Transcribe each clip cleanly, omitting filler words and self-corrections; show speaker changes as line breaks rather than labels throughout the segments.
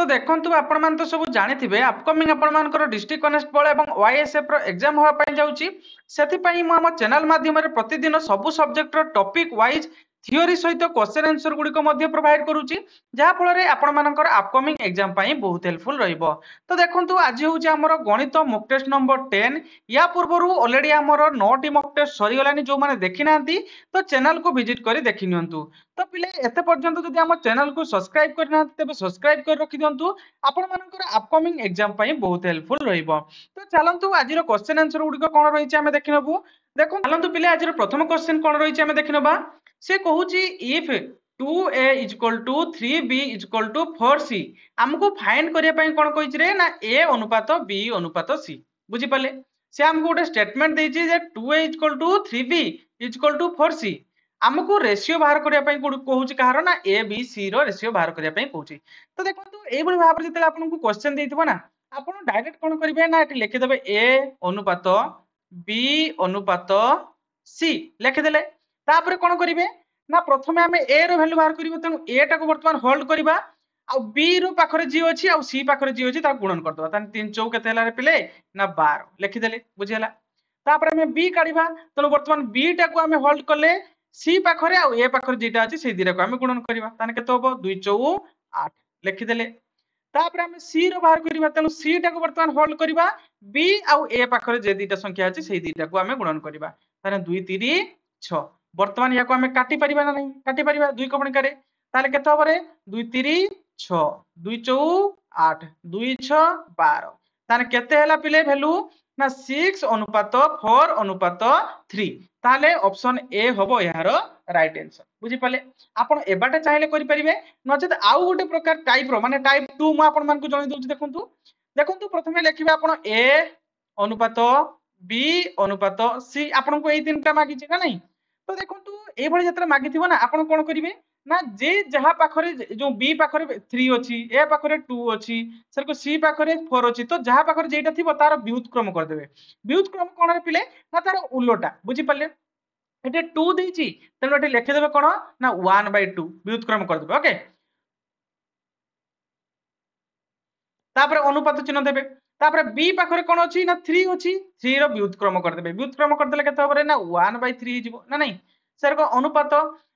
तो देखंतु आपण मान तो सब जानिथिबे अपकमिंग आपण मानकर डिस्ट्रिक्ट कनेस्टेबल एवं वाईएसएफ रो एग्जाम होवा पई जाउची सेति पई म हम चैनल माध्यम रे प्रतिदिन सब सब्जेक्ट रो टॉपिक वाइज थियोरी सहित क्वेश्चन आंसर गुडी को मध्य प्रोवाइड करूची जहा फल रे आपण मानकर अपकमिंग एग्जाम पई बहुत हेल्पफुल रहइबो। तो देखंतु आज होउची हमर गणित मॉक टेस्ट नंबर 10 या पूर्वरु ऑलरेडी हमर 9 टी मॉक टेस्ट सरी गलानी जो माने देखि नांती तो चैनल को विजिट करी देखि नियंतु। तो पिले एते पर्यंत जदि हम चैनल को सब्सक्राइब करना तबे सब्सक्राइब कर रखि दियंतु आपण मानकर अपकमिंग एग्जाम पई बहुत हेल्पफुल रहइबो। तो चलंतु आज रो क्वेश्चन आंसर गुडी को कोन रहिछि हमें देखि नबु। देखो चलंतु पिले आज रो प्रथम क्वेश्चन कोन रहिछि हमें देखि नबा। से कहूची इफ 2a = 3b = 4c हमको फाइंड करिया पई कोन कहिछि रे ना a अनुपात b अनुपात c बुझि पाले। से हमको गोटे स्टेटमेंट देछि जे 2a = 3b = 4c हमको रेशियो बाहर करिया पई कहूची कहारो ना a b c रो रेशियो बाहर करिया पई कहूची। तो देखंतु एई बळी भाबरे जते आपनको क्वेश्चन देइथिबो ना आपण डायरेक्ट कोन करिवे ना एठी लिखि देबे a अनुपात b अनुपात c लिखि देले तापर कोन करिवे ना प्रथमे हमें a रो वैल्यू बाहर करिवे तनु a टा को वर्तमान होल्ड करिबा आ b रो पाखरे जी अछि आ c पाखरे जी अछि ता गुणन कर दबा तन 3 4 केते हला रे पिले ना 12 लिखि देले बुझियला। तापर हमें b काढिबा तनु वर्तमान b टा को हमें होल्ड करले c पाखरे आ a पाखरे जेटा अछि सेई दिरा को हमें गुणन करिबा ताने केते होबो 2 4 8 लिखि देले। तापर हमें c रो बाहर करिबा तनु c टा को वर्तमान होल्ड करिबा b आ a पाखरे जे दिटा संख्या अछि सेई दिटा को हमें गुणन करिबा ताने 2 3 6 वर्तमान या को हमें काटी परिबा ना नहीं काटी परिबा 2 को गुणन करे ताले केते होबो रे 2 3 6 2 4 8 2 6 12 ताने केते हला पिले वैल्यू ना 6 अनुपात 4 अनुपात 3 ताले ऑप्शन ए होबो यार राइट आंसर बुझी पाले। आपण एबाटे चाहिले करि परिबे नचेत आउ गोटे प्रकार टाइप रो माने टाइप 2 म आपण मान को जणै दउछि देखंतु देखंतु प्रथमे लिखिबे आपण ए अनुपात बी अनुपात सी आपण को एई तीनटा मागि छै ना नहीं। तो देखंतु ए भଳି जत्रा मागि थिबो ना आपण कोन करिवे ना जे जहा पाखरे जो बी पाखरे 3 अछि ए पाखरे 2 अछि सर को सी पाखरे 4 अछि तो जहा पाखरे जेटा थिबो तार व्युत्क्रम कर देबे। व्युत्क्रम कोन रे पिले ना तार उल्लोटा बुझी पाले एटे 2 देछि तनो एटे लिखि देबे कोन ना 1/2 व्युत्क्रम कर देबे ओके। तापर अनुपात चिन्ह देबे तापर बी पाखरे कोन अछि ना 3 अछि 3 रो व्युत्क्रम कर देबे व्युत्क्रम कर देले केते होबरे ना 1/3 हिजबो ना नहीं सर को अनुपात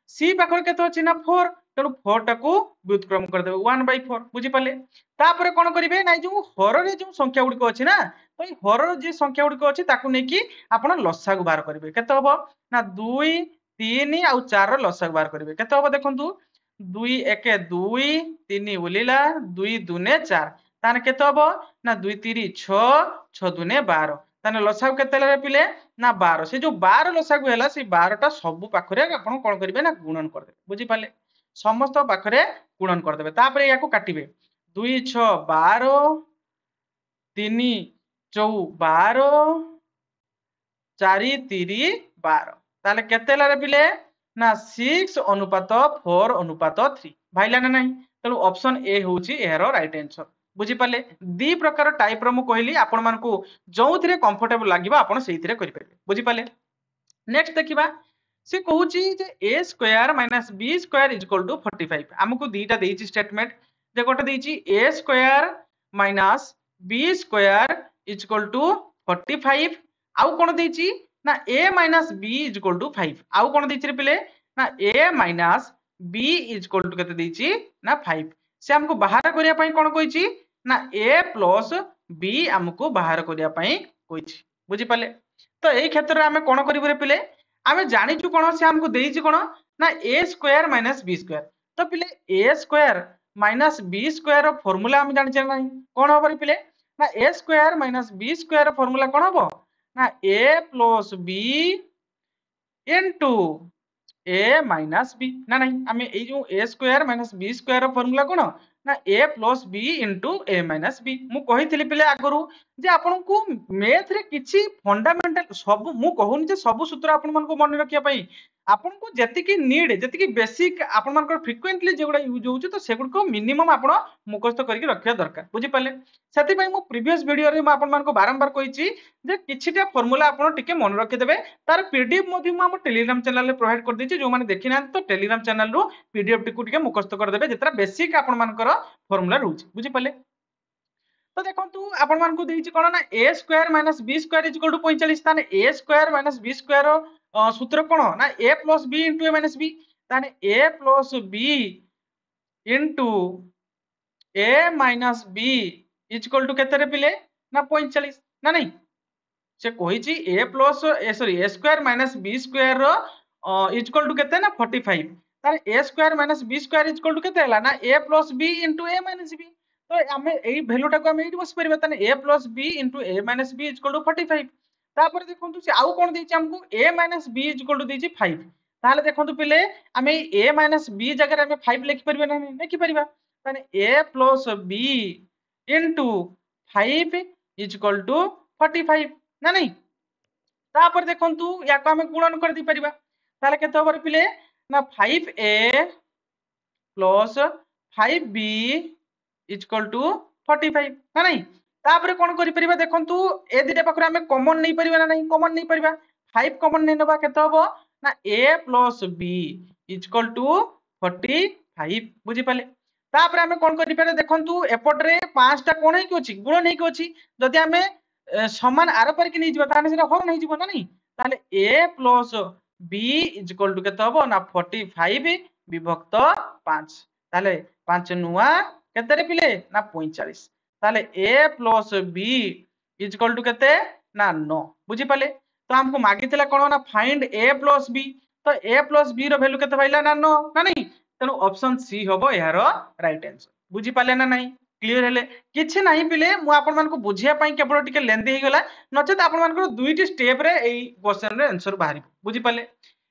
सी पाखरे केते अछि ना 4 तनो 4 टाकू व्युत्क्रम कर देबे 1/4 बुझी पाले। तापर कोन करिवे ना जो हर रे जो संख्या गुडी को अछि ना तो ई हर रे जे संख्या गुडी को अछि ताकू नै कि आपण लसागु बाहर करिवे केते होबो ना 2 3 आ 4 रो लसागु बाहर करिवे केते होबो देखंतु 2 1 2 3 उलिला 2 2 4 ताने केते होबो ना 2 3 6 6 2 12 ताने लसागु केते ले पिले ना 12 से जो 12 लसागु हैला से 12 टा सब पाखरे आपण कोन करिवे ना गुणन कर देबे बुझी पाले समस्त पाखरे गुणन कर देबे तापर या को काटिबे 2 6 12 3 4 12 4 3 12 ताले केते ला रे पिले ना 6 अनुपात 4 अनुपात 3 भाइला ना नहीं तलो ऑप्शन ए होची एरो राइट आंसर बुझी पाले। दी प्रकार टाइप रो मु कहली आपण मान को जोथिरे कंफर्टेबल लागिबा आपण सेहिथिरे करि परिबे बुझी पाले। नेक्स्ट देखिबा से कहूची जे a² - b² = 45 हमको दीटा देइची स्टेटमेंट जे गोटे देइची a² - b² = 45 आउ कोन देइची ना a - b = 5 आउ कोन देइची रे पिले ना a - b = केते देइची ना 5 से हमको बाहर करिया पई कोन कहिची ना a + b हमको बाहर करिया पई कहिची बुझी पाले। तो एई क्षेत्र रे हमें कोन करिबो रे पिले हमें जानि छु कोन से हमको देइची कोन ना a² - b² तो पिले a² - b² रो फार्मूला हम जानि छै नहीं कोन होबो रे पिले ना a² - b² रो फार्मूला कोन होबो ना a + b into a - b ना नहीं हमें ए जो a² - b² रो फार्मूला कोन ना a + b into a - b मु कहिथिली पिले आगरु जे आपन को मैथ रे किछि फंडामेंटल सब मु कहूनी जे सब सूत्र आपन मन को मन रखिया पई आपन को जति की नीड जति की बेसिक आपन मन को फ्रीक्वेंटली जेगुडा यूज होउछ तो सेगुड को मिनिमम आपन मुखस्थ करके रखिया दरकार बुझी पाले। सेति पई मु प्रीवियस वीडियो रे म आपन मन को बारंबार कहिछि जे किछिटा फार्मूला आपन टिके मन रखि देबे तार पीडीएफ मध्ये म हम टेलीग्राम चैनल रे प्रोवाइड कर देछि जो माने देखिना तो टेलीग्राम चैनल रो पीडीएफ टिकु टिके मुखस्थ कर देबे जेतरा बेसिक आपन मन को फॉर्मूला रहउची बुझी पले। तो देखंतु आपण मान को देइची कोन ना a square minus b square is equal to 45 ताने a square minus b square सूत्र कोन ना a plus b into a minus b ताने a plus b into a minus b is equal to केते रे पिले ना 45 ना नहीं से कहिची a प्लस a sorry a square minus b square रो इज इक्वल टू केते ना 45 ताने a square minus b square is equal to केते हला ना a plus b into a minus b तो आमे एई वैल्यू टाको आमे एठी बस परबा ताने a plus b into a minus b is equal to 45 तापर देखंतु से आउ कोन देछि हमकु a minus b is equal to देछि 5 ताले देखंतु पिले आमे a माइनस b जगह आमे 5 लिखि परबा ना लिखि परबा ताने a plus b into 5 is equal to 45 ना नहीं तापर देखंतु याको आमे गुणन कर दी परबा ताले केते होबर पिले ना 5a plus 5b is equal to 45 ना नहीं तापर कोन करि परिबा देखंतु ए दिटा पाखरे हमें कॉमन नहीं परिबा ना नहीं कॉमन नहीं परिबा 5 कॉमन नहीं नबा केते होबो ना a plus b is equal to 45 बुझी पाले तापर हमें कोन करि पारे देखंतु एपटरे पांचटा कोन हे कि अछि गुण नहीं कि अछि जदि हमें समान आर पर कि नहीं जिबा ताने सेटा हर नहीं जिबो ना नहीं ताले a plus b is equal to केते होबो ना 45 विभक्त 5 ताले 5 नुआ केते रे पिले ना 45 ताले a plus b is equal to केते ना 9 बुझी पाले तो हमको मागितला कोन ना फाइंड a प्लस b तो a प्लस b रो वैल्यू केते पाइला ना 9 ना नहीं तेनु ऑप्शन सी होबो यार राइट आंसर बुझी पाले ना नहीं क्लियर हेले किछि नाही पिले मु आपन मान को बुझिया पई केवल टिके लेंदी हे गला नचेत आपन मान को दुईटी स्टेप रे एई क्वेश्चन रे आंसर बाहरी बुझी पाले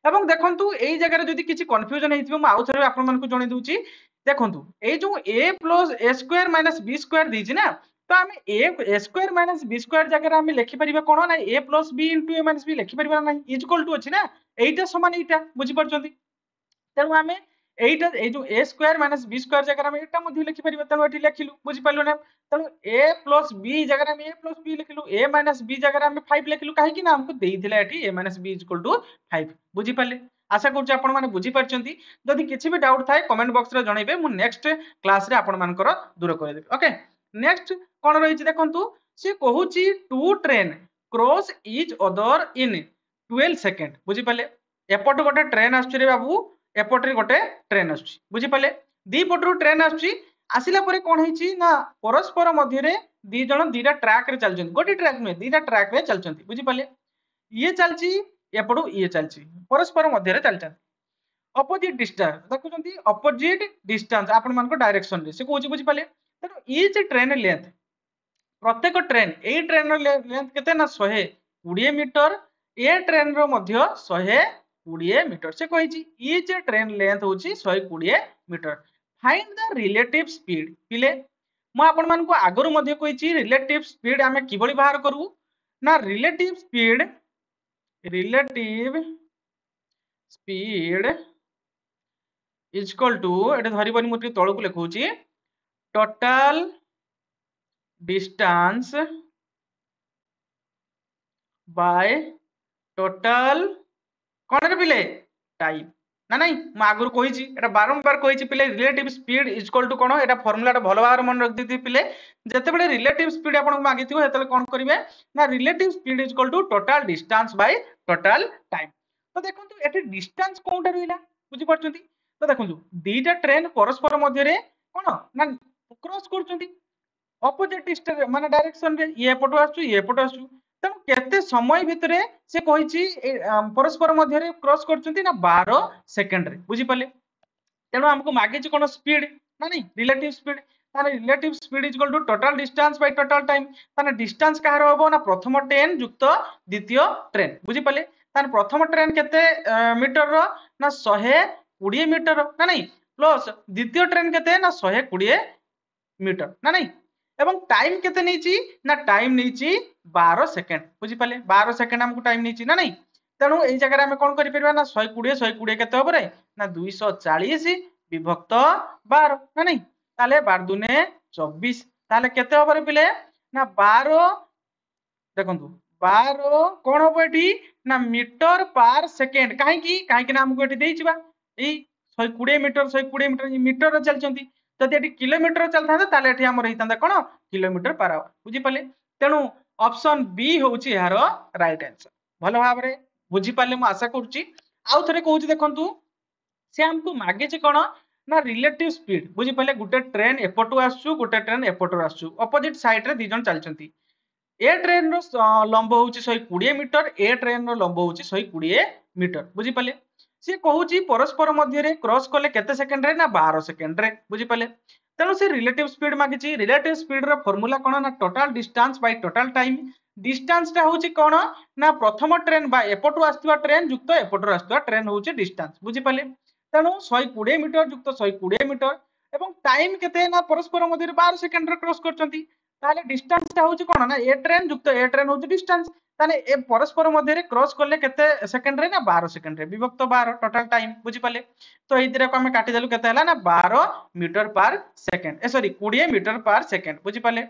एवं देखंतु एई जगह रे जदि किछि कंफ्यूजन हेतिबो मु आउथरे आपन मान को जणी दूची देखंतु एई जो a plus a square minus b square दीची ना तो हम a square minus b square जगह रे हम लिखि परिबा कोन ना a plus b into a minus b लिखि परिबा ना इज इक्वल टू अछि ना एईटा समान एईटा बुझी परछंती तेनु हमें एईटा ए जो a square minus b square जगह हम एटा मध्ये लिखि परिबा तेनु एठी लिखिलु बुझी पाइलो ना तेनु a प्लस b जगह हम a plus b लिखिलु a minus b जगह हम 5 लिखिलु काहे कि ना हमको देइथिला एठी a minus b is equal to 5 बुझी पाले आशा करछु आपण माने बुझी परछंती जदि किछि भी डाउट थाए कमेंट बॉक्स रे जणाइबे मु नेक्स्ट क्लास रे आपण मानकर दूर कर देबे ओके नेक्स्ट कोन रहिछि देखंतु से कहूची two train cross each other in 12 second बुझी पाले एपट गोटे ट्रेन आछी रे बाबू एपट रे गोटे ट्रेन आछी बुझी पाले दी पटरु ट्रेन आछी आसिला परे कोन हेछि ना परस्पर मध्य रे दी जण दीटा ट्रैक रे चलछन गोटे ट्रैक में दीटा ट्रैक रे चलछन बुझी पाले ये चलछि एपटु ये चलछि परस्पर मध्य रे चलछन ऑपोजिट डिस्टेंस देखुछंती ऑपोजिट डिस्टेंस आपण मान को डायरेक्शन रे से कहूची बुझी पाले तो ईच ट्रेन लेंथ प्रत्येक ट्रेन ए ट्रेन रो लेंथ केते ना 120 मीटर ए ट्रेन रो मध्य 120 मीटर से कहिची ईच ट्रेन लेंथ होची 120 metre find the relative speed पिले म आपण मान को आगरु मध्य कहिची रिलेटिव स्पीड हमें किबळी बाहर करू ना relative speed is equal to एटा धरिबनी मु तळकु लिखौची टोटल डिस्टेंस बाय टोटल कोन रे पिले टाइम ना नहीं म आगरु कहिची एटा बारंबार कहिची पिले relative speed is equal to कोन एटा फार्मूला भलो भार मन रख दिति पिले जते बेले रिलेटिव स्पीड आपन मागिथिबो हेतले कोन करिवे ना relative speed is equal to total distance by total time तो देखंतु एठी डिस्टेंस कोनटा रहिला बुझी परछंती तो देखंतु दीटा ट्रेन परस्पर मध्य रे कोन ना क्रॉस करछंती ऑपोजिट डिस्टेंस माने डायरेक्शन रे ये पटो आसु ये पटो आसु तब केते समय भितरे से कहिची परस्पर मध्य रे क्रॉस करछंती ना 12 सेकंड रे बुझी पाले तेनो हमको मागेची कोन स्पीड ना नहीं रिलेटिव स्पीड ताने relative speed is equal to total distance by total time ताने डिस्टेंस काहर होबो ना प्रथम ट्रेन युक्त द्वितीय ट्रेन बुझी पाले ताने प्रथम ट्रेन केते मीटर रो ना 120 मीटर ना नहीं प्लस द्वितीय ट्रेन केते ना 120 मीटर ना नहीं एवं टाइम केते नैची ना टाइम नैची 12 सेकंड बुझी पाले 12 सेकंड हमको टाइम नैची ना नहीं तेनु एई जगह रे हम कोन करि परबा ना 120 केते होबरे ना 240 विभक्त 12 ना नहीं ताले 12 दुने 24 ताले केते होबरे पिले ना 12 देखंतु 12 कोन होबो एठी ना मीटर पर सेकंड काहे कि ना हमको एठी देइछबा एई 120 मीटर मीटर रे चलचंती जदि ये किलोमीटर चलता ताले एठी हमर हितांदा कोन किलोमीटर पर आवर बुझी पाले तेणु ऑप्शन बी होउची यार राइट आंसर भलो भाबरे बुझी पाले मु आशा करूची आउ थरे कहूची देखंतु से हमको मागे जे कोन ना रिलेटिव स्पीड बुझी पाले गुटे ट्रेन एपटू आसु गुटे ट्रेन एपटू आसु ऑपोजिट साइड रे दी जन चलचंती ए ट्रेन रो लंब होउची 120 मीटर ए ट्रेन रो लंब होउची 120 मीटर बुझी पाले से कहूची परस्पर मध्य रे क्रॉस कले केते सेकंड रे ना 12 सेकंड रे बुझी पाले तेणु से रिलेटिव स्पीड मागिची रिलेटिव स्पीड रो फार्मूला कोन ना total distance by total time distance टा होउची कोन ना प्रथम ट्रेन बा एपटू आस्तुवा ट्रेन युक्त एपटू आस्तुवा ट्रेन होउची डिस्टेंस बुझी पाले तेणु 120 मीटर युक्त 120 मीटर एवं टाइम केते ना परस्पर मध्य रे 12 सेकंड रे क्रॉस करचंती ताले डिस्टेंस टा होउची कोन ना ए ट्रेन युक्त ए ट्रेन होउची डिस्टेंस ताले ए परस्पर मध्य रे क्रॉस करले केते सेकंड रे ना 12 सेकंड रे विभक्त 12 टोटल टाइम बुझी पाले तो एई दिरे को हम काटी देलु केते हला ना 12 मीटर पर सेकंड ए सॉरी 20 मीटर पर सेकंड बुझी पाले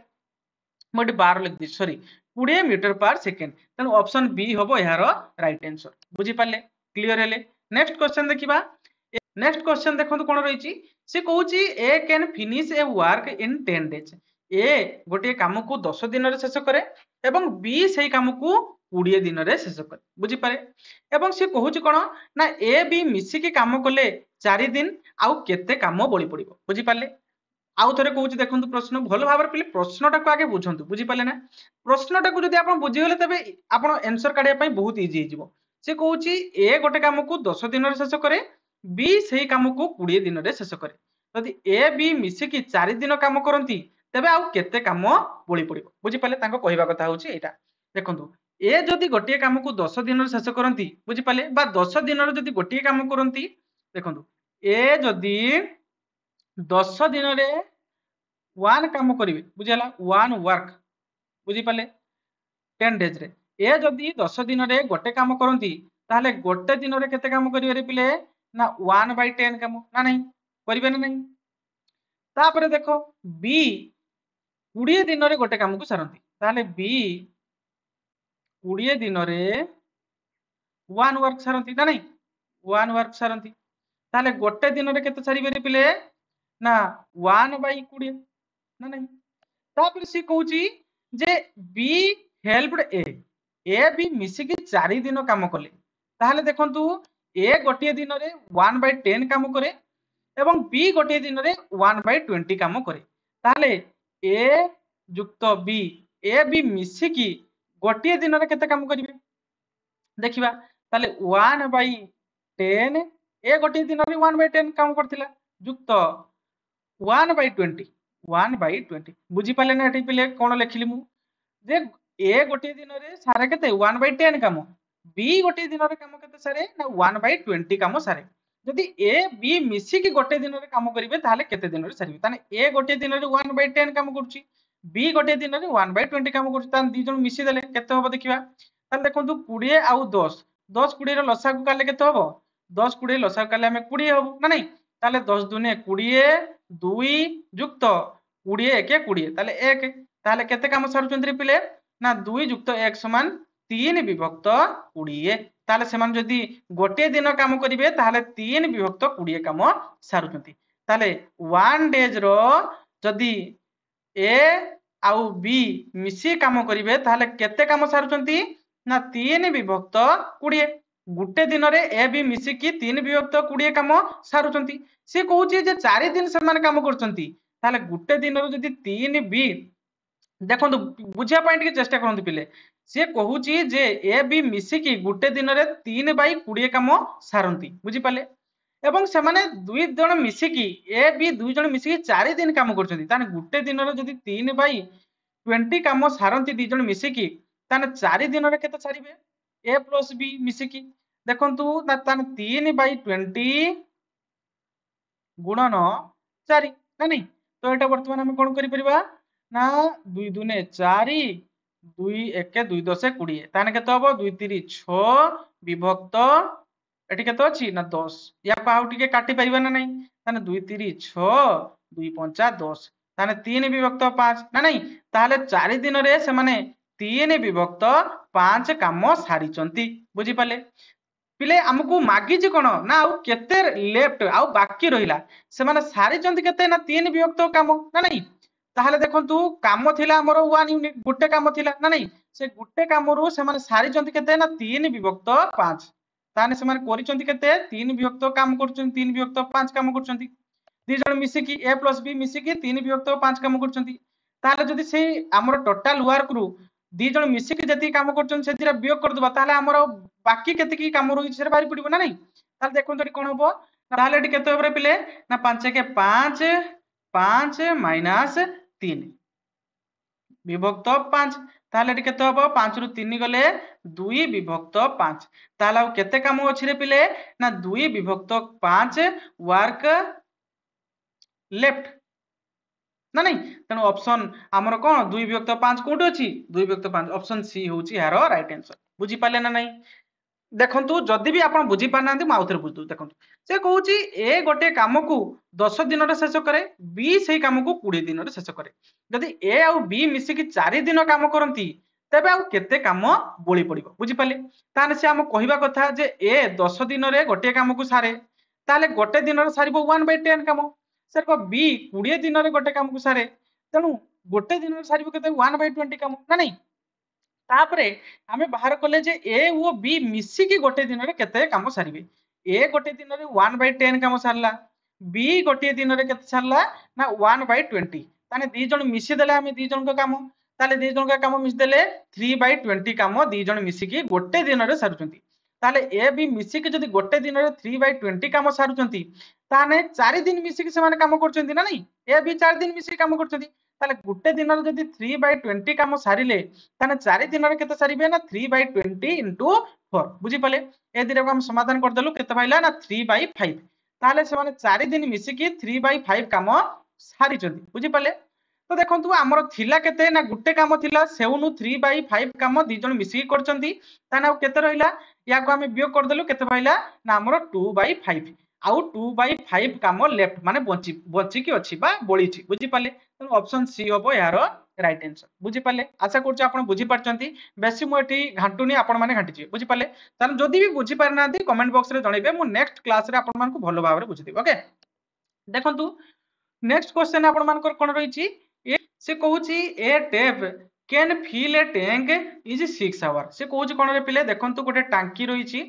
मोटी 12 लिख दी सॉरी 20 मीटर पर सेकंड तेणु ऑप्शन बी होबो यार राइट आंसर बुझी पाले क्लियर हेले नेक्स्ट क्वेश्चन देखिबा नेक्स्ट क्वेश्चन देखंतु कोन रहिची से कहूची a can finish a work in 10 days ए गोटे काम को 10 दिन रे शेष करे एवं बी सेही काम को 20 दिन रे शेष करे बुझी पारे एवं से कहूची कोन ना ए बी मिसी के काम कले 4 दिन आउ केते काम बळी पड़िबो बुझी पाले आउ थरे कहूची देखंतु प्रश्न भलो भाबर पिले प्रश्नटा को आगे बुझंतु बुझी पाले ना प्रश्नटा को जदि आपण बुझी गले तबे आपण आंसर काढिया पई बहुत इजी हो जिवो से कहूची ए गोटे काम को 10 दिन रे शेष करे बी सेही काम को 20 दिन रे शेष करे जदि ए बी मिसी की 4 दिन काम करंती तबे आउ केते काम बळी पड़िबो बुझी पाले तांको कहिबा कथा होची एटा देखंतु ए जदि गोटे काम को 10 दिन रे शेष करंती बुझी पाले बा 10 दिन रे जदि गोटे काम करंती देखंतु ए जदि 10 दिन रे 1 काम करिवे बुझिला 1 वर्क बुझी पाले 10 डेज रे ए जदि 10 दिन रे गोटे काम करंती ताले गोटे दिन रे केते काम करिवे रे पिले ना 1/10 काम ना नहीं करिवे ना नहीं तापरे देखो बी 20 दिन रे गोटे काम को सारंती ताले बी 20 दिन रे 1 वर्क सारंती ना नहीं 1 वर्क सारंती ताले गोटे दिन रे केते सारिवे रे पिले ना 1/20 ना नहीं तापर सी कहूची जे बी हेल्पड ए बी मिसी की 4 दिन काम कले ताहले देखंतु ए गोटे दिन रे 1/10 काम करे एवं बी गोटे दिन रे 1/20 काम करे ताहले ए युक्त बी ए बी मिसी की गोटे दिन रे केते काम करिवे देखिबा ताहले 1/10 ए गोटे दिन रे 1/10 काम करथिला युक्त 1/20 1/20 बुझी पाले ना एठी पिले कोन लेखिली मु जे ए गोटे दिन रे सारे केते 1/10 काम बी गोटे दिन रे काम केते सारे ना 1/20 काम सारे जदि ए बी मिसी की गोटे दिन रे काम करिवे ताले केते दिन रे सारिवे ताने ए गोटे दिन रे 1/10 काम करछि बी गोटे दिन रे 1/20 काम करछि तान दी जण मिसी देले केते होबो देखिबा ताले देखंतु 20 आउ 10 10 20 रो लसागु काले केते होबो 10 20 लसागु काले हमें 20 होबो ना नहीं ताले 10 दुने 20 2 युक्त 20 1 20 ताले 1 ताले केते काम सारुचंद्री पिले ना 2 युक्त 1 समान 3 विभक्त 20 ताले सेमान जदी गोटे दिन काम करिवे ताले 3 विभक्त 20 काम सारुचंती ताले 1 डेज रो जदी ए आउ बी मिसी काम करिवे ताले केते काम सारुचंती ना 3 विभक्त 20 गुटे दिन रे ए बी मिसी की 3 विभक्त 20 काम सारुचंती से कहूची जे 4 दिन समान काम करचंती ताले गुटे दिन रो जदी 3 बी देखंतु बुझिया पॉइंट के चेष्टा करंतु पिले से कहूची जे ए बी मिसी की गुटे दिन रे 3/20 काम सारंती बुझी पाले एवं से माने दुई जण मिसी की ए बी दुई जण मिसी की 4 दिन काम करचंती ताने गुटे दिन रे जदी 3/20 काम सारंती दी जण मिसी की ताने 4 दिन रे केते सारिबे ए प्लस बी मिसी की देखंतु ना ताने 3/20 गुणन 4 ना नहीं तो एटा वर्तमान हम कोन करि परिबा ना 2 दुने 4 2 1 2 10 20 ताने केते हबो 2 3 6 विभक्त एठी केते अछि ना 10 या को आउ टिके काटि परिबा ना नहीं ताने 2 3 6 2 5 10 ताने 3 विभक्त 5 ना नहीं ताले 4 दिन रे से माने 3 विभक्त 5 काम सारिचंती बुझी पाले पिले हमकु मागी कोन ना आउ केते लेफ्ट आउ बाकी रहिला से माने सारी चंती केते ना तीन विभक्त काम ना नहीं ताहले देखंतु काम थिला हमर 1 यूनिट गुटे काम थिला ना नहीं से गुटे काम रु से माने सारी चंती केते ना तीन विभक्त 5 ताने से माने करिचंती केते तीन विभक्त काम करचंती तीन विभक्त 5 काम करचंती दी जण मिसी की a + b मिसी की तीन विभक्त 5 काम करचंती ताहले जदी से हमर टोटल वर्क रु दी जण मिसी की जति काम करचंती सेतिरा वियोग कर दबा ताहले हमर बाकी केते की काम रही से बाहरी पड़िबो ना नहीं ताहले देखो जदी कोन हबो ताहले एटी केते होबरे पिले ना 5 के 5 5 माइनस 3 विभक्त 5 ताहले एटी केते हबो 5 रु 3 गले 2 विभक्त 5 ताहले आ केते काम अछि रे पिले ना 2 विभक्त 5 वर्क लेफ्ट ना नहीं तेणु ऑप्शन आमर कौन 2 विभक्त 5 कोठी अछि 2 विभक्त 5 ऑप्शन सी होउची यार राइट आंसर बुझी पाले ना नहीं देखंतु जदि भी आपण बुझी पानांती माउथरे बुझदु देखंतु से कहूची ए गोटे काम को 10 दिन रे शेष करे बी सेही काम को 20 दिन रे शेष करे जदि ए आ बी मिसी की 4 दिन काम करंती तबे आ केते काम बोली पड़िबो बुझी पाले ताने से हम कहिबा कथा जे ए 10 दिन रे गोटे काम को सारे ताले गोटे दिन रे सारिबो 1/10 काम सर को बी 20 दिन रे गोटे काम को सारे तेणु गोटे दिन रे सारिबो केते 1/20 काम ना नहीं तापरे आमे बाहर कले जे ए ओ बी मिसी की गोटे दिन रे केते काम सारिबे ए गोटे दिन रे 1/10 काम सारला बी गोटे दिन रे केते सारला ना 1/20 ताने दी जण मिसी देले आमे दी जण को काम ताले दी जण का काम मिस देले 3/20 काम दी जण मिसी की गोटे दिन रे सारुचंती ताले ए बी मिसी की जदी गोटे दिन रे 3/20 काम सारुचंती ताने 4 दिन मिसी की समान काम करचंती ना नहीं ए बी 4 दिन मिसी काम करचंती ताले गुटे दिन रे जदी 3/20 काम सारिले ताने 4 दिन रे केते सारिबे ना 3/20 * 4 बुझी पाले ए दिरे हम समाधान कर देलु केते पाइला ना 3/5 ताले से माने 4 दिन मिसी की 3/5 काम सारी चंती बुझी पाले तो देखंतु हमर थिला केते ना गुटे काम थिला सेउनु 3/5 काम दी जण मिसी करचंती ताने आ केते रहिला या को हम वियोग कर देलु केते पाइला ना हमर 2/5 आउ 2/5 काम लेफ्ट माने बंची की अछि बा बोली छि बुझी पाले तो ऑप्शन सी होबो यार राइट आंसर बुझी पाले आशा करछ आपण बुझी पारचंती बेसी मो एठी घांटुनी आपण माने घांटी छि बुझी पाले तान जदी भी बुझी पार नांती कमेंट बॉक्स रे जणैबे मो नेक्स्ट क्लास रे आपण मानकु भलो भाबरे बुझी देबो ओके देखंतु नेक्स्ट क्वेश्चन आपण मानकर कोन रही छि से कहूची a tap can fill a tank is 6 hour से कहूची कोन रे पिले देखंतु गोटे टांकी रही छि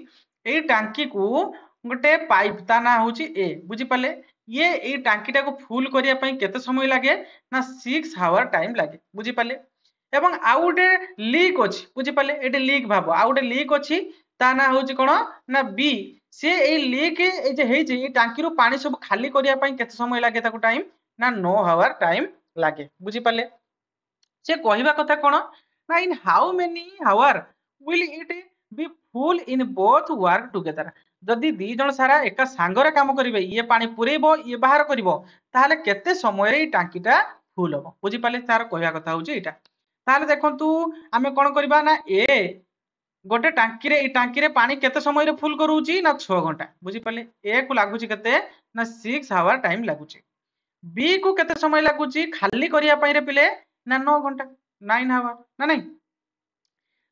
एई टांकी को गोटे पाइप ता ना होची ए बुझी पाले ये एई टांकी टा को फुल करिया पई केते समय लागे ना 6 आवर टाइम लागे बुझी पाले एवं आउ गोटे लीक अछि बुझी पाले एटे लीक भाबो आउ गोटे लीक अछि ता ना होची कोन ना बी से एई लीक ए जे हेई जे टांकी रो पानी सब खाली करिया पई केते समय लागे ताको टाइम ना 9 आवर टाइम लागे बुझी पाले से कहिबा कथा कोन ना in how many hour will it be full in both work together जदि दी जण सारा एका सांगरे काम करिवे ये पानी पुरेबो ये बाहर करिवो ताहले केते समय रे टांकीटा फुल होबो बुझी पाले तार कहिबा कथा होची एटा ताहले देखंतु आमे कोन करिबा ना ए गोटे टांकी रे पानी केते समय रे फुल करूची ना 6 घंटा बुझी पाले ए को लागुची केते ना 6 आवर टाइम लागुची बी को केते समय लागुची खाली करिया पई रे पिले ना 9 घंटा 9 आवर ना नहीं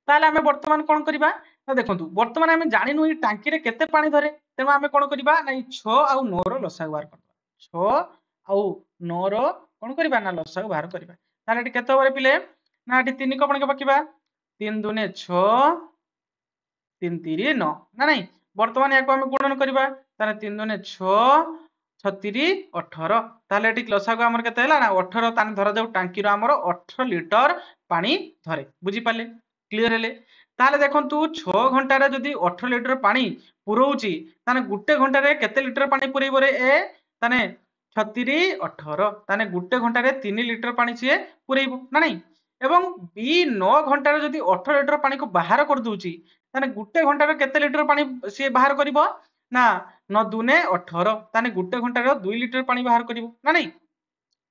ताले आमे वर्तमान कोन करिबा ना देखंतु वर्तमान आमे जानिनु ई टांकी रे केते पानी धरे तेनु आमे कोन करिबा ना ई 6 आ 9 रो लसागु बाहर करबा 6 आ 9 रो कोन करिबा ना लसागु बाहर करिबा ताले एटी केते होबरे पिले ना एटी 3 को कोन के पकिबा 3 दुने 6 3 3 9 ना नहीं वर्तमान याको आमे गुणन करिबा ताले 3 दुने 6 36 18 ताले एटी लसागु हमर केते हैला ना 18 ताने धरा जाऊ टांकी रो हमर 18 लीटर पानी धरे बुझी पाले क्लियर हेले ताले देखंतु 6 घंटा रे जदी 18 लीटर पानी पुरौची ताने गुटे घंटा रे केते लीटर पानी पुरैबो रे ए ताने 36 18 ताने गुटे घंटा रे 3 लीटर पानी छे पुरैबो ना नहीं एवं बी 9 घंटा रे जदी 18 लीटर पानी को बाहर कर दूची ताने गुटे घंटा रे केते लीटर पानी से बाहर करिवो ना 9 दुने 18 ताने गुटे घंटा रे 2 लीटर पानी बाहर करिवो ना नहीं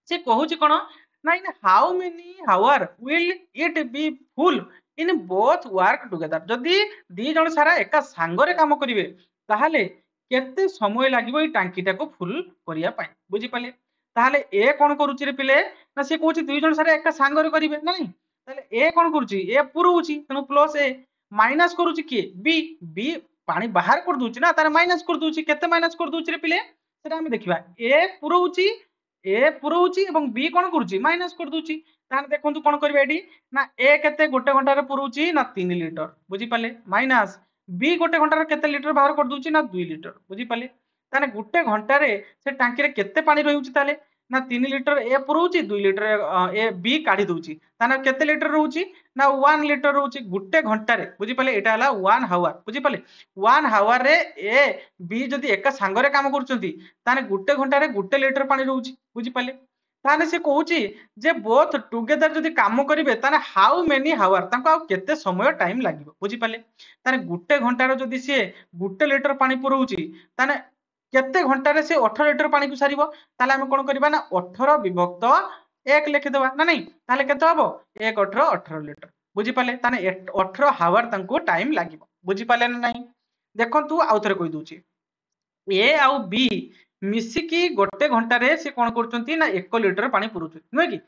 से कहूची कोन ना in how many hour will it be full in both work together जदी दी जण सारा एका सांगरे काम करिवे ताहाले केते समय लागिवो ई टांकीटा को फुल करिया पाई बुझी पाले ताहाले ए कोन करूची रे पिले ना से कहूची दुई जण सारा एका सांगरे करिवे ना नहीं ताहाले ए कोन करूची ए पुरौची तनो प्लस ए माइनस करूची के बी बी पानी बाहर कर दूची ना तारे माइनस कर दूची केते माइनस कर दूची रे पिले सेटा हम देखिबा ए पुरौची एवं बी कोन करूची माइनस कर दूची ताने देखंतु कोन करबे एडी ना ए केते गोटे घंटा रे पुरौची ना 3 लीटर बुझी पाले माइनस बी गोटे घंटा रे केते लीटर बाहर कर दूची ना 2 लीटर बुझी पाले ताने गोटे घंटा रे से टांकी रे केते पानी रहउची ताले ना 3 लीटर ए पुरौची 2 लीटर ए बी काढी दउची ताने केते लीटर रहउची ना 1 लीटर रहउची गोटे घंटा रे बुझी पाले एटा हला 1 हावर बुझी पाले 1 हावर रे ए बी जदी एका संग रे काम करचंती ताने गोटे घंटा रे गोटे लीटर पानी रहउची बुझी पाले ताने से कहूची जे बोथ टुगेदर जदी काम करिवे ताने हाउ मेनी हावर तांको आ केते समय टाइम लागिवो बुझी पाले ताने गोटे घंटा रे जदी से गोटे लीटर पानी पुरौची ताने केते घंटा रे से 18 लीटर पानी को सारिबो ताले हम कोन करबा ना 18 विभक्त 1 लिखि देबा ना नहीं ताले केते हबो 1 18 18 लीटर बुझी पाले ताने 18 हावर तांको टाइम लागिवो बुझी पाले ना नहीं देखंतु आउथरे कहि दूची ए आउ बी मिसिकी गोटे घंटा रे से कोन करचंती ना 1 लीटर पानी पुरुची नुहे कि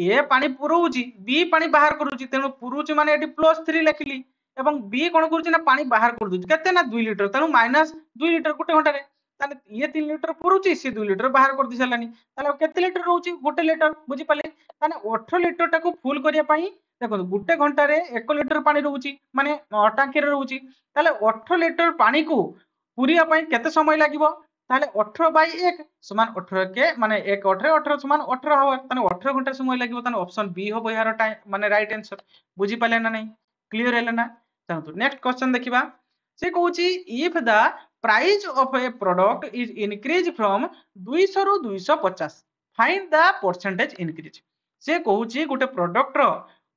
ए पानी पुरौची बी पानी बाहर करूची तेनु पुरुची माने एटी +3 लिखिली एवं बी कोन करूची ना पानी बाहर कर दूची केते ना 2 लीटर तेनु -2 लीटर गोटे घंटा रे ताने ये 3 लीटर पुरुची से 2 लीटर बाहर कर दी सलानी ताले केते लीटर रहउची गोटे लीटर बुझी पाले ताने 18 लीटर टाको फुल करिया पई देखो गोटे घंटा रे 1 लीटर पानी रहउची माने टांकी रे रहउची ताले 18 लीटर पानी को पुरिया पई केते समय लागिवो ताले 18/1 समान 18 के माने 1 18 18 समान 18 हावर ताने 18 घंटा समय लागिवो ताने ऑप्शन बी हो यार टाइम माने राइट आंसर बुझी पाले ना नहीं क्लियर हैला ना चलतो नेक्स्ट क्वेश्चन देखिबा से कहूची if the price of a product is increase from 200 रु 250 फाइंड द परसेंटेज इंक्रीज से कहूची गोटे प्रोडक्ट रो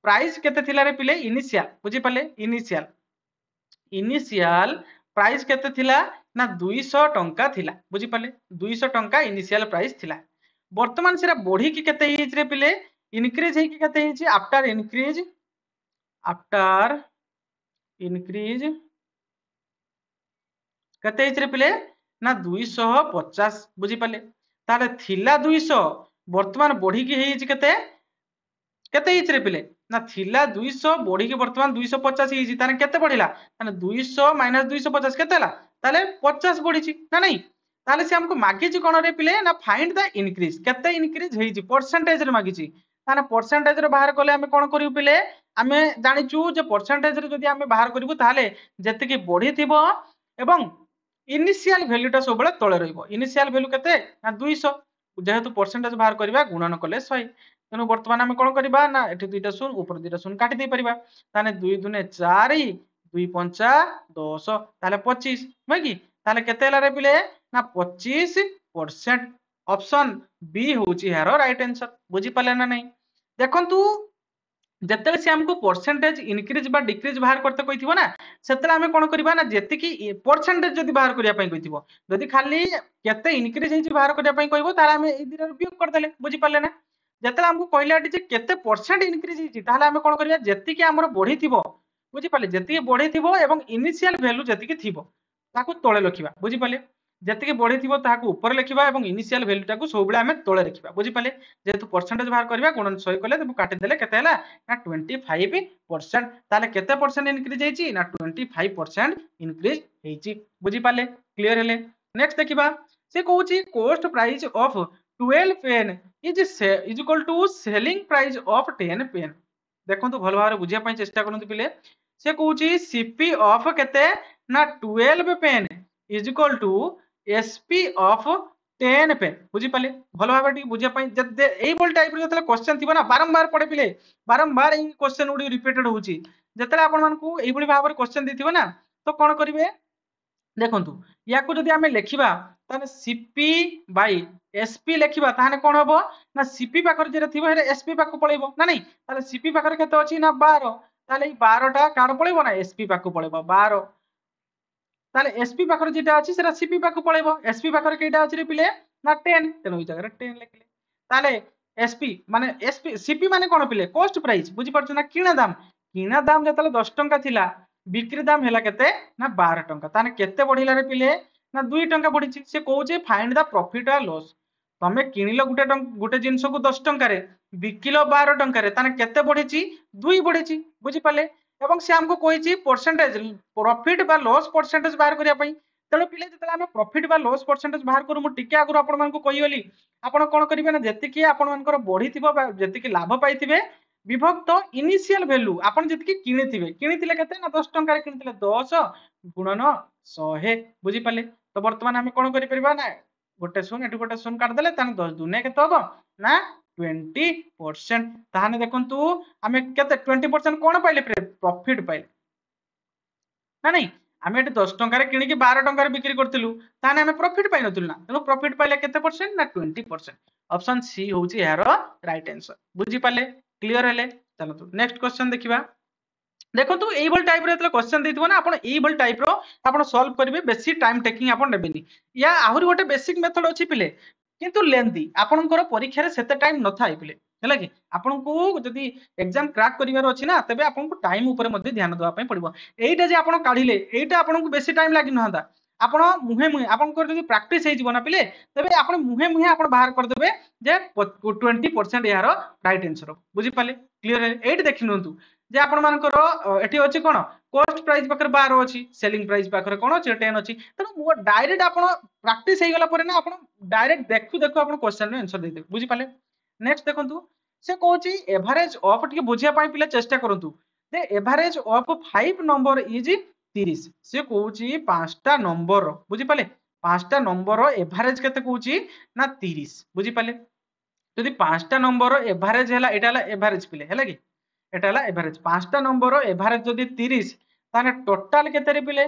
प्राइस केते थिला रे पिले इनिशियल बुझी पाले इनिशियल प्राइस केते थिला ना 200 टंका थिला बुझी पाले 200 टंका इनिशियल प्राइस थिला वर्तमान सेरा बढ़ी की केते हिच रे पिले इंक्रीज हे की केते हिच आफ्टर इंक्रीज केते हिच रे पिले ना 250 बुझी पाले ताले थिला 200 वर्तमान बढ़ी की हिच केते केते हिच रे पिले ना थिला 200 बढ़ी के वर्तमान 250 हिच ताने केते बढ़िला ताने 200 - 250 केते हला ताले 50 बढ़ीची ना नहीं ताले से हमको मागिची कोन रे पिले ना फाइंड द इंक्रीज केते इंक्रीज हेची परसेंटेज रे मागिची ताने परसेंटेज रे बाहर कोले हमें कोन करियो पिले हमें जानिचू जे परसेंटेज रे जदी हमें बाहर करिवो ताले जते की बढ़ी थिबो एवं इनिशियल वैल्यू टा सब तले रहिबो इनिशियल वैल्यू केते ना 200 जेहेतु परसेंटेज बाहर करिबा गुणन कले 100 तेनु वर्तमान हम कोन करिबा ना एठी दुईटा शून्य ऊपर दुईटा शून्य काटि दे परिबा ताने 2 दुने 4 2 पंचा 10 ताले 25 मै कि ताले केते हला रे पिले ना 25% ऑप्शन बी होची हेरो राइट आंसर बुझी पाले ना नहीं देखंतु जते से हमको परसेंटेज इंक्रीज बा डिक्रीज बाहर करते कहिथिबो ना सेतला हमें कोन करबा ना जेति की परसेंटेज जदी बाहर करिया पई कहिथिबो जदी खाली केते इंक्रीज हेची बाहर करिया पई कहबो तारा हमें ए दिरा उपयोग कर देले बुझी पाले ना जते हमको कहला जे केते परसेंट इंक्रीज हेची ताहले हमें कोन करिया जेति की हमर बढ़ी थिबो बुझी पाले जेति की बढ़ी थिबो एवं इनिशियल वैल्यू जेति की थिबो ताकू तळे लखिबा बुझी पाले जेति की बढ़ी थिबो ताकू ऊपर लिखिबा एवं इनिशियल वैल्यू ताकू सबले हमें तळे रखिबा बुझी पाले जेतु परसेंटेज बाहर करबा गुणन 100 कले तबु काटि देले केते हला ना 25% ताले केते परसेंट इंक्रीज हेची ना 25% इंक्रीज हेची बुझी पाले क्लियर हेले नेक्स्ट देखिबा से कहूची cost price of 12 pen is equal to selling price of 10 pen देखंतु भल भाबरे बुझिया पई चेष्टा करंतु पिले से कहूची सीपी ऑफ केते ना 12 pen is equal to SP of 10 pen बुझी पाले भल भाबरे बुझिया पई जदे एई बोल टाइप रे जतले क्वेश्चन थिबो ना बारंबार पढे पिले बारंबार एई क्वेश्चन उडी रिपीटेड होउची जतले आपण मानकू एई बोली भाबरे क्वेश्चन दिथिबो ना तो कोन करिवे देखंतु याकू जदि हमें लेखिबा ताने सीपी बाय एसपी लेखिबा ताने कोन हबो ना सीपी पाखर जेरा थिबो हेरे एसपी पाखु पळेबो ना नहीं ताले सीपी पाखर केते अछि ना 12 ताले ई 12 टा काड पळेबो ना एसपी पाखु पळेबो 12 ताले एसपी पाखर जेटा अछि सेरा सीपी पाखु पळेबो एसपी पाखर केटा अछि रे पिले ना 10 तेनो ई जगह 10 लिखले ताले एसपी सीपी माने कोन पिले कॉस्ट प्राइस बुझी परछ ना किना दाम जतले 10 टंका थिला बिक्री दाम हेला केते ना 12 टंका ताने केते बढ़िला रे पिले ना 2 टंका बढ़िछि से कहूचे फाइंड द प्रॉफिट और लॉस तमे किनिलो गुटे जिंस को 10 टंका रे बिकिलो 12 टंका रे ताने केते बढ़िछि 2 बढ़िछि बुझी पाले এবং সে हमको কইছি परसेंटेज प्रॉफिट बा लॉस परसेंटेज बाहर करिया पई तेणु पिले जतले हम प्रॉफिट बा लॉस परसेंटेज बाहर करू मु टिके आगु आपण मानकु कहियोली आपण कोन करिवे ना जेतिकी आपण मानकर बढ़ीथिबो बा जेतिकी लाभ पाइथिबे विभक्त इनिशियल वैल्यू आपण जेतिकी किनिथिले केते ना 10 टंका रे किनिथिले 10 गुणन 100 बुझी पाले तो वर्तमान हम कोन करि परिबा ना गोटे शून्य एटु गोटे शून्य काट देले ताने 10 दुने केते होबो ना 20% ताहाने देखंतु आमे केते 20% कोन पाइले प्रॉफिट पाइले ना नहीं आमे एटी 10 टंका रे किनि कि 12 टंका रे बिक्री करथिलु ताने आमे प्रॉफिट पाइ नथिलु ना तेनो प्रॉफिट पाइले केते परसेंट ना 20% ऑप्शन सी होउची यार राइट आंसर बुझी पाले क्लियर हेले चलो नेक्स्ट क्वेश्चन देखिबा देखो ये टाइप क्वेश्चन देथिबो ना आपण एई टाइप रो आपण सॉल्व करिवे बेसी टाइम टेकिंग आपण नेबेनी या आहुरी गोटे बेसिक मेथड अछि पिले किंतु लेंथी आपनकर परीक्षा रे सेते टाइम न थाई पिले हैला कि आपनको जदी एग्जाम क्रैक करिवार अछि ना तबे आपनको टाइम ऊपर मध्ये ध्यान देबा पय पड़िबो एइटा जे आपण काढिले एइटा आपनको बेसी टाइम लागि नहंदा आपण मुहे मुहे आपनकर जदी प्रैक्टिस हे जिवो ना पिले तबे आपण मुहे मुहे आपण बाहर कर देबे जे 20% यार राइट आंसर बुझी पाले क्लियर है एइट देखिनंतु जे आपण मानकर एठी अछि कोन कॉस्ट प्राइस पाखर 12 अछि सेलिंग प्राइस पाखर कोन अछि 10 अछि तनो मो डायरेक्ट आपण प्रैक्टिस हे गला परे ना आपण डायरेक्ट देखु देखु आपण क्वेश्चन रे आंसर दे दे बुझी पाले नेक्स्ट देखंतु से कहूची एवरेज ऑफ टिके बुझिया पाई पिले चेष्टा करंतु जे एवरेज ऑफ 5 नंबर इज 30 से कहूची पांचटा नंबर बुझी पाले पांचटा नंबर एवरेज केते कहूची ना 30 बुझी पाले जदी पांचटा नंबर एवरेज हैला एटा हैला एवरेज पिले हैला कि एटा हैला एवरेज पांचटा नंबर एवरेज जदी 30 ताने टोटल केते रे पिले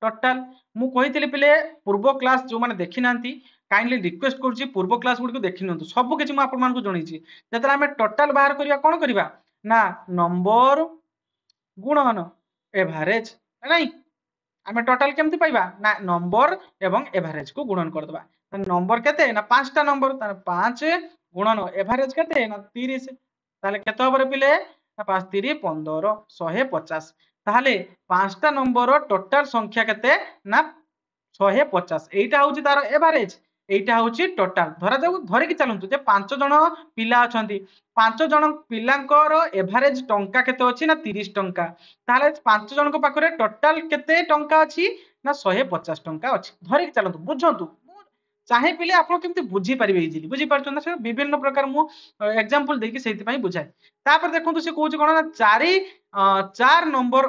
टोटल मु कहितली पिले पूर्व क्लास जो माने देखि नांती काइंडली रिक्वेस्ट करछि पूर्व क्लास गुडी को देखि नंतु सब किछि मु आपन मान को जणैछि जतरा हमें टोटल बाहर करिया कोन करिवा ना नंबर गुणन एवरेज नाही हमें टोटल केमति पाइबा ना नंबर एवं एवरेज को गुणन कर दबा त नंबर केते ना पांचटा नंबर त 5 गुणन एवरेज केते ना 30 ताले केते होबरे पिले ना 5 3 15 150 ताले पांचटा नंबर टोटल संख्या केते ना 150 एटा होची तार एवरेज एटा होची टोटल धरा जाऊ धरि कि चलंतु जे पांच जण पिला अछंती पांच जण पिलांकर एवरेज टंका केते अछि ना 30 टंका ताले पांच जण को पाखरे टोटल केते टंका अछि ना 150 टंका अछि धरि कि चलंतु बुझंतु चाहे पिले आपण केमति बुझी परिबे इजीली बुझी परछन ना से विभिन्न प्रकार मु एग्जांपल देकी सेति पई बुझाय तापर देखंतु से कहूची कोन ना चार नंबर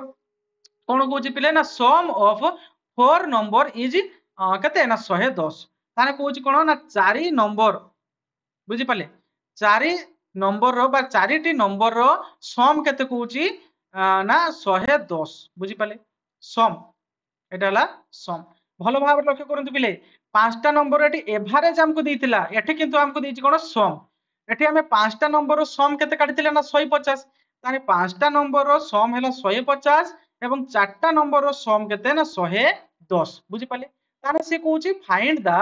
कोन कहूची पिले ना सम ऑफ 4 नंबर इज केते ना 110 ताने कहूची कोन ना 4 नंबर बुझी पाले 4 नंबर रो बा 4टी नंबर रो सम केते कहूची ना 110 बुझी पाले सम एटा हला सम भलो भाव लक्ष्य करंतु पिले पांचटा नंबर एटी एवरेज हमको देइतिला एठी किंतु हमको देइछि कोन सम एठी हमें पांचटा नंबर रो सम केते काटितिला ना 150 ताने पांचटा नंबर रो सम हैला 150 एवं चारटा नंबर रो सम केते ना 110 बुझी पाले ताने से कहूची फाइंड द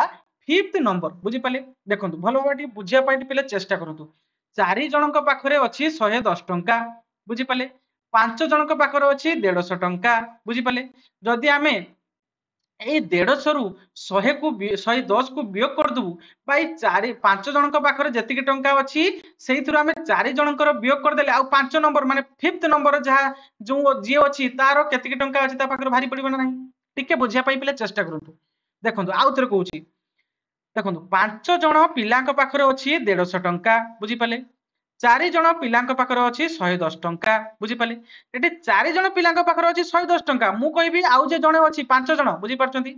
फिफ्थ नंबर बुझी पाले देखंतु भलो भाटी बुझिया पाई पिले चेष्टा करंतु चारि जनक पाखरे अछि 110 टंका बुझी पाले पांच जनक पाखरे अछि 150 टंका बुझी पाले जदि हमें ए 150 रु 100 को 110 को वियोग कर दबु भाई चारि पांच जनक पाखरे जतिक टंका अछि सेइथुर हमें चारि जनकर वियोग कर देले आ पांच नंबर माने फिफ्थ नंबर जहा जो जे अछि तारो केतिक टंका अछि ता पाखरे भारी पडिबो ना नाही टिके बुझिया पाई पिले चेष्टा करंतु देखंतु आउ थरे कहूची देखंतु पांच जण पिलांक पाखरे अछि 150 टंका बुझी पाले चारि जण पिलांक पाखरे अछि 110 टंका बुझी पाले एठी चारि जण पिलांक पाखरे अछि 110 टंका मु कहबी आउ जे जणे अछि पांच जण बुझी परछंती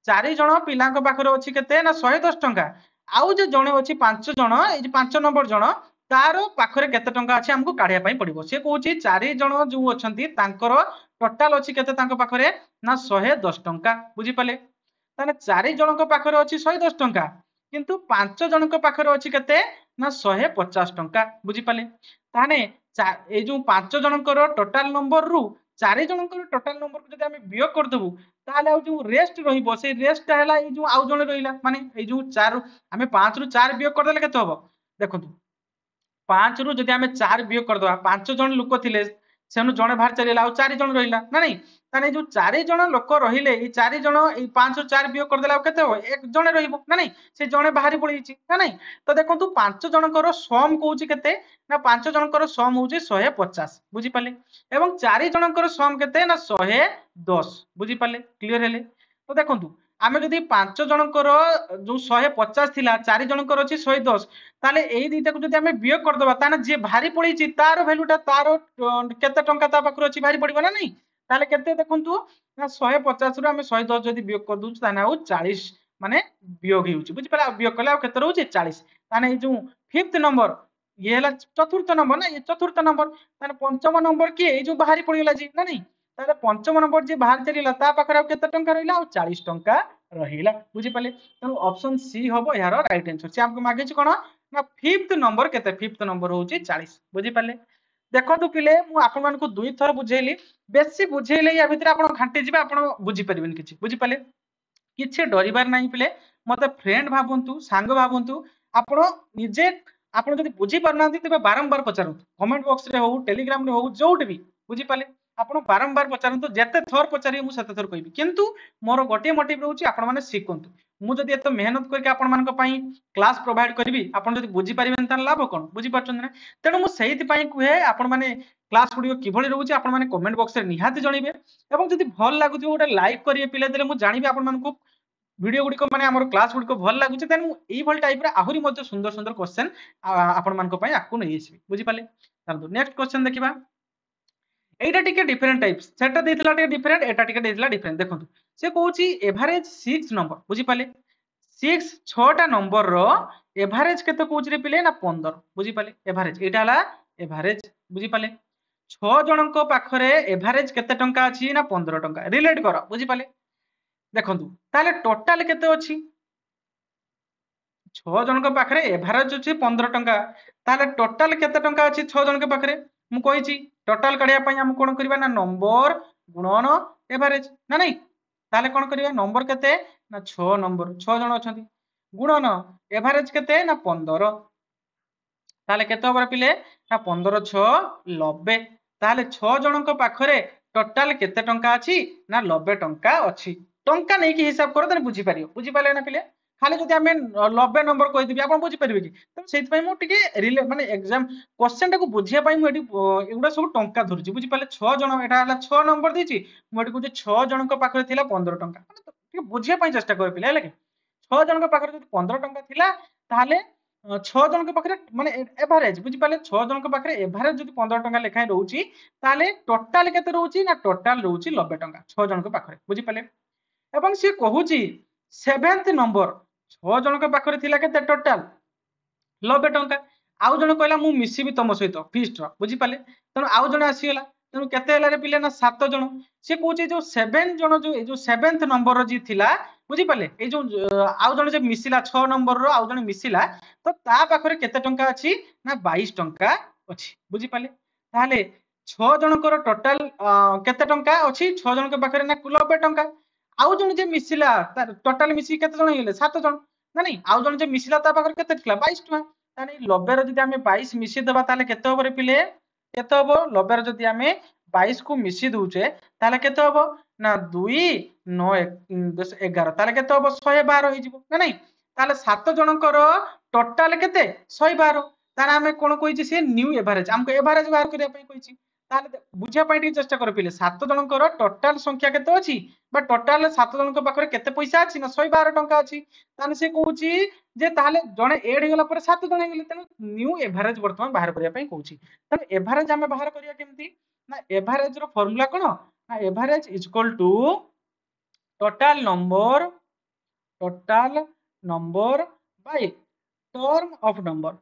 चारि जण पिलांक पाखरे अछि केते ना 110 टंका आउ जे जणे अछि पांच जण ए जे पांच नंबर जण तारो पाखरे केते टंका अछि हमकु काढिया पई पड़िबो से कहूची चारि जण जो अछंती तांकर टोटल अछि केते तांक पाखरे ना 110 टंका बुझी पाले ताने चारि जनक पाखरे अछि 110 टंका किंतु पांच जनक पाखरे अछि केते ना 150 टंका बुझी पाले ताने ए जो पांच जनकर टोटल नंबर रु चारि जनकर टोटल नंबर को जदि हम वियोग कर दबु ताले आ जो रेस्ट रहिबो से रेस्ट हैला ए जो आउ जने रहिला माने ए जो 4 हमें 5 रु 4 वियोग कर देले केते होबो देखंतु 5 रु जदि हमें 4 वियोग कर दबा पांच जन लोक थिले सेनु जणे बाहर चलीला आ 4 जण रहिला ना नहीं ताने जो 4 जण लोक रहिले ई 4 जण ई 5 रो 4 वियोग कर देला केते हो एक जणे रहिबो ना नहीं से जणे बाहरी पळीची ना नहीं तो देखंतु 5 जणकर सम कहूची केते ना 5 जणकर सम होची 150 बुझी पाले एवं 4 जणकर सम केते ना 110 बुझी पाले क्लियर हेले तो देखंतु आमे जदि 5 जणकर जो 150 थिला 4 जणकर अछि 110 ताले एई दुईटा को जदि आमे वियोग कर दबा ताने जे भारी पड़ीची तार वैल्यूटा तार केते टंका ता पाखर अछि भारी पड़िबो ना नहीं ताले केते देखंतु ना 150 रु आमे 110 जदि वियोग कर दूछ ताने आउ 40 माने वियोग हेउची बुझि पाला वियोग कले आ केते रहउची 40 ताने ए जो फिफ्थ नंबर ये हला चतुर्थ नंबर ना ये चतुर्थ नंबर ताने पंचम नंबर की ए जो बाहरी पड़िला जी ना नहीं ताले पंचम नंबर जे बाहर चलीला ता पाखर आ केते टंका रहिला आ 40 टंका रहिला बुझि पाले तेणु ऑप्शन सी हबो यार राइट आंसर से हमको मागे छी कोन ना फिफ्थ नंबर केते फिफ्थ नंबर होउची 40 बुझि पाले देखो पिले मु आपन मान को दुई थर बुझेली बेसी बुझेले या भितर आपन घांटी जिबे आपन बुझी परिबेन किछि बुझि पाले किछि डरिबार नाही पिले मते फ्रेंड भाबंतु सांग भाबंतु आपन निजे आपन जदि बुझी परनांती तबे बारंबार पचारंतु कमेंट बॉक्स रे हो टेलीग्राम रे हो जोट भी बुझी पाले आपन बारंबार पचारंतु जेते थर पचारिबे मु सेते थर कहबी किंतु मोर गोटे मोटिव रहउची आपन माने सिखंतु मु जदि एत मेहनत करके आपन मान को पई क्लास प्रोवाइड करबी आपन जदि बुझी परिबेन त लाभ कोन बुझी परछन ना तेणु मु सेहित पई कुहे आपन माने क्लास गुडी किभଳି रहउची आपन माने कमेंट बॉक्स रे निहाती जणिबे एवं जदि भल लागुची गोटे लाइक करिए पिले देले मु जानिबे आपन मान को वीडियो गुडी को माने हमर क्लास गुडी को भल लागुची देन मु एई भल टाइप रे आहुरी मध्ये सुंदर सुंदर क्वेश्चन आपन मान को पई आकु नै एसिबी बुझी पाले चलतो नेक्स्ट क्वेश्चन देखिबा एटा टिके डिफरेंट टाइप्स सेटा देथिला टिके डिफरेंट एटा टिके देथिला डिफरेंट देखंतु से कहूची एवरेज 6 नंबर बुझी पाले 6 6टा नंबर रो एवरेज केते कहूची रे पिले ना 15 बुझी पाले एवरेज एटा हला एवरेज बुझी पाले 6 जणक पाखरे एवरेज केते टंका अछि ना 15 टंका रिलेट करो बुझी पाले देखंतु ताले टोटल केते अछि 6 जणक पाखरे एवरेज अछि 15 टंका ताले टोटल केते टंका अछि 6 जणक पाखरे मु कहिची टोटल काढिया पई हम कोन करबा ना नंबर गुणन एवरेज ना नहीं ताले कोन करबा नंबर केते ना 6 नंबर 6 जण अछंती गुणन एवरेज केते ना 15 ताले केते होबा पिले ना 15 6 90 ताले 6 जणक पाखरे टोटल केते टंका अछि ना 90 टंका अछि टंका नै कि हिसाब करो तने बुझी पारियो बुझी पाले ना पिले खाली जदि हमें 90 नंबर कहि दिबि आपण बुझी परिबे कि त सेति पई मु टिके रिले माने एग्जाम क्वेश्चन टाको बुझिया पई मु एटी एगुडा सब टंका धरछि बुझी पाले 6 जण एटा हला 6 नंबर दिछि मु एटी कुजे 6 जणक पाखरे थिला 15 टंका माने टिके बुझिया पई चेष्टा कर पिले हला कि 6 जणक पाखरे जदि 15 टंका थिला ताहाले 6 जणक पाखरे माने एवरेज बुझी पाले 6 जणक पाखरे एवरेज जदि 15 टंका लेखाय रहउछि ताहाले टोटल केते रहउछि ना टोटल रहउछि 90 टंका 6 जणक पाखरे बुझी पाले एवं से कहूची 7th नंबर 6 जणक पाखरे थिला केते टोटल 90 टंका आउ जण कहला मु मिसिबी तम सहित फीस्ट बुझी पाले तनो आउ जण आसीगला तनो केते हला रे पिले ना 7 जण से कहूची जो 7 जण जो 7th नंबर रो जी थिला बुझी पाले ए जो आउ जण जे मिसिला 6 नंबर रो आउ जण मिसिला तो ता पाखरे केते टंका अछि ना 22 टंका अछि बुझी पाले ताले 6 जणकर टोटल केते टंका अछि 6 जणक पाखरे ना 90 टंका आउ जण जे मिसिला टोटल मिसी केते जण हेले 7 जण ना नहीं आउ जण जे मिसिला ता पाखरे केते थिला 22 टंका ताने 90 रो जदि हमें 22 मिसी देबा ताले केते होबो रे पिले केते होबो 90 रो जदि हमें 22 को मिसी दूचे ताले केते होबो ना 2 9 10 11 ताले केते होबो 112 होई जिवो ना नहीं ताले 7 जणकर टोटल केते 112 ताने हमें कोन कहिछि से न्यू एवरेज हमको एवरेज बाहर करिया पई कहिछि ताले बुझिया पई टी चेष्टा कर पिले 7 जणकर टोटल संख्या केते अछि बा टोटल 7 जणक पाखरे केते पैसा अछि ना 112 टंका अछि ताने से कहूची जे ताले जणे एड हेला पर 7 जण हेले तने न्यू एवरेज वर्तमान बाहर करिया पई कहूची तने एवरेज हमें बाहर करिया केमती ना एवरेज रो फार्मूला कोन ना average is equal to total number by term of number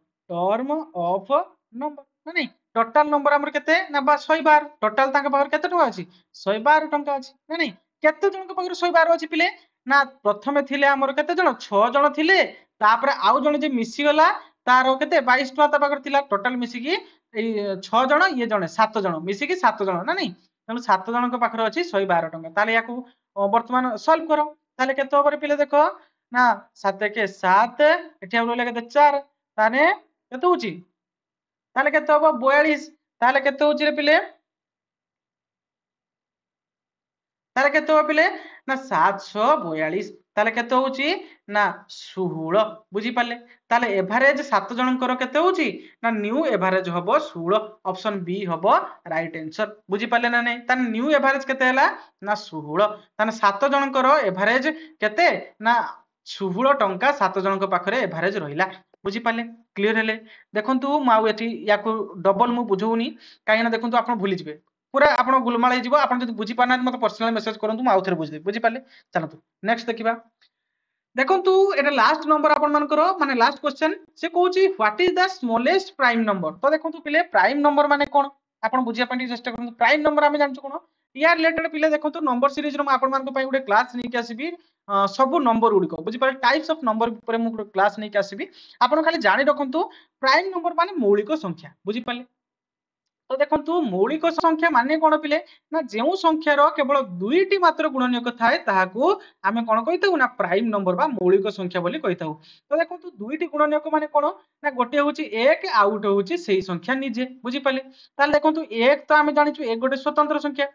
ना नहीं टोटल नंबर हमर केते ना बा 112 टोटल ताके पाखर केते टंका अछि 112 टंका अछि ना नहीं केते जण के पाखर 112 अछि पिले ना प्रथमे थिले हमर केते जण 6 जण थिले तापर आउ जण जे मिसी गला तारो केते 22 टका ता पाखर थिला टोटल मिसी की ए 6 जण ये जण 7 जण मिसी की 7 जण ना नहीं तनु 7 जण के पाखर अछि 112 टंका ताले याकू वर्तमान सॉल्व करो ताले केते होबरे पिले देखो ना 7 के 7 एठी हम रहले केते 4 ताने केते होची ताले केते होबो 42 ताले केते होची रे पिले ताले केते हो पिले ना 742 ताले केते होउची ना 16 बुझी पाले ताले एवरेज 7 जनकर केते होउची ना न्यू एवरेज हबो 16 ऑप्शन बी हबो राइट आंसर बुझी पाले ना नहीं ताने न्यू एवरेज केते हला ना 16 ताने 7 जनकर एवरेज केते ना 16 टंका 7 जनक पाखरे एवरेज रहिला बुझी पाले क्लियर हेले देखंतु माउ एठी याकू डबल मु बुझौनी काहे ना देखंतु आपण भूली जिवे पूरा आपण गुलमाल हो आपण जदि बुझी पाना मते पर्सनल मेसेज करंतु मु आउथरे बुझी बुझी पाले चलतु नेक्स्ट देखिबा देखंतु एटा लास्ट नंबर आपण मानकर माने लास्ट क्वेश्चन से कहूची what is the smallest prime number तो देखंतु पिले प्राइम नंबर माने कोन आपण बुझिया पानी चेष्टा करंतु प्राइम नंबर आमे जानछु कोन या रिलेटेड पिले देखंतु नंबर सीरीज रो आपण मानक पई गुडे क्लास नै के आसीबी सब नंबर गुडी बुझी पाले टाइप्स ऑफ नंबर ऊपर मु क्लास नै के आसीबी आपण खाली जानि रखंतु प्राइम नंबर माने मौलिक संख्या बुझी पाले तो देखंतु मौलिक संख्या माने कोन पिले ना जेउ संख्यार केवल दुईटी मात्र गुणनीयक थाए ताहाकू आमे कोन कहिताउ ना प्राइम नंबर बा मौलिक संख्या बोली कहिताउ तो देखंतु दुईटी गुणनीयक माने कोन ना गोटे होची 1 आउ गोटे होची सेही संख्या निजे बुझी पाले ताले देखंतु 1 तो आमे जानिछु 1 गोटे स्वतंत्र संख्या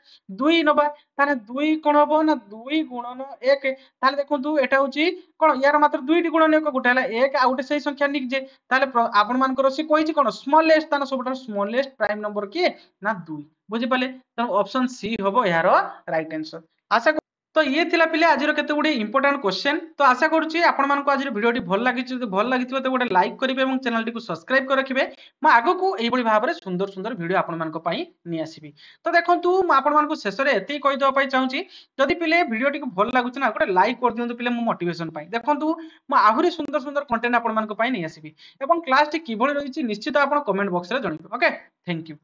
2 नबा ताने 2 कोन हबो ना 2 गुणन 1 ताले देखंतु एटा होची कोन यार मात्र दुईटी गुणनीयक गोटे हला 1 आउ गोटे सेही संख्या निजे ताले आपण मानकर से कहिछि कोन स्मॉलेस्ट ताना सबटा स्मॉलेस्ट प्राइम नंबर किए ना 2 बुझी पाले तो ऑप्शन सी हबो यार राइट आंसर आशा तो ये थिला पिले आज केते गुडे इंपोर्टेंट क्वेश्चन तो आशा करूची आपण मानको आज वीडियोटी भल लागि जदि भल लागिथिबो तो गुडे लाइक करिवे एवं चैनल को सब्सक्राइब कर रखिबे म आगो को एई बळी भाबरे सुंदर सुंदर वीडियो आपण मानको पई नि आसीबी तो देखंतु म आपण मानको शेष रे एते कहि दवा पई चाहूची जदि पिले वीडियोटी को भल लागुची ना गुडे लाइक कर दियंतु पिले म मोटिवेशन पई देखंतु म आहुरी सुंदर सुंदर कंटेंट आपण मानको पई नि आसीबी एवं क्लास टी किभଳି रहिची निश्चित आपण कमेंट बॉक्स रे जणिबे ओके थैंक यू।